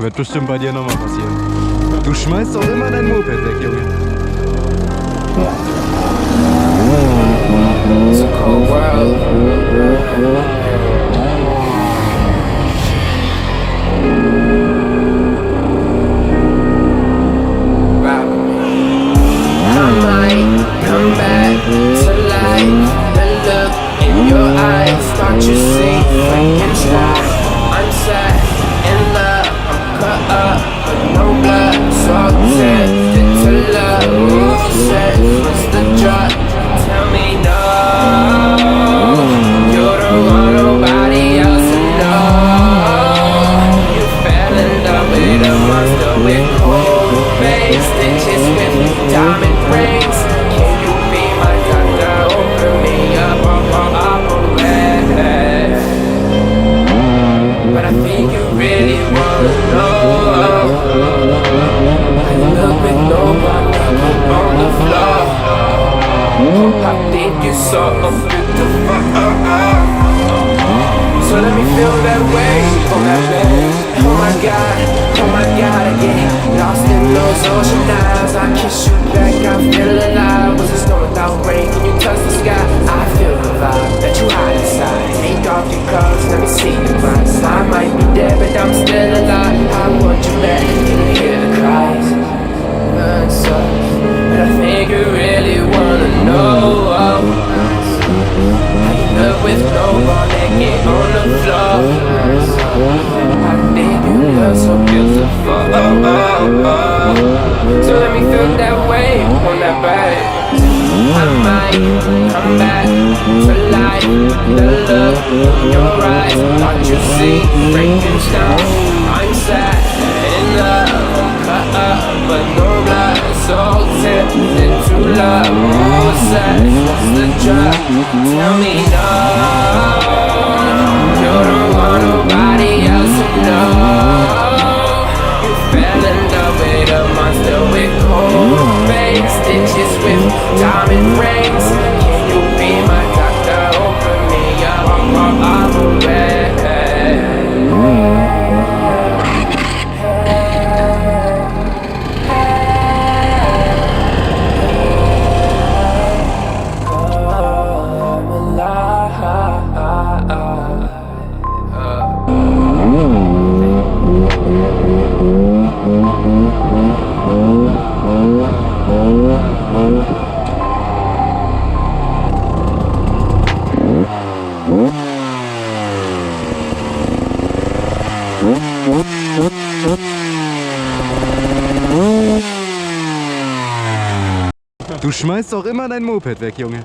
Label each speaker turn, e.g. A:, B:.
A: Wird bestimmt bei dir nochmal passieren. Du schmeißt doch immer dein Moped weg, Junge.
B: It's a cold world. I might come back to life. The look in your eyes, don't you see? Frankenstein, I'm sad in love. I'm cut up, but no blood. So tempted to love. Who says what's the drug? Tell me no. You don't want nobody else to know. You fell in love with a monster with cold face, stitches with diamond rings. Can you be my doctor? Open me up, red. But I think you really wanna know. I look with no one on the floor. I think you're so beautiful. So let me feel that way, oh that way. Oh my God, I get lost in those ocean eyes. I kiss you back, I feel alive. Was a storm without rain, can you touch the sky? I feel the vibe that you hide inside. Take off your clothes, let me see you rise. I might be dead, but I'm still alive. I want you back, can you hear the cries? But I think you really wanna know. I live with no one that get on the floor. I think you look so beautiful. So let me feel that way on that body. I might come back to life. The look in your eyes, don't you see? Frankenstein, I'm sad in love. I'm cut up, but no blood. So tempted to love. Who said what's the drug? Tell me no. You don't want nobody else to know. You fell in love with a monster with cold face, stitches with diamond rings. Can you be my doctor? Open me up, I'm red.
A: Du schmeißt doch immer dein Moped weg, Junge.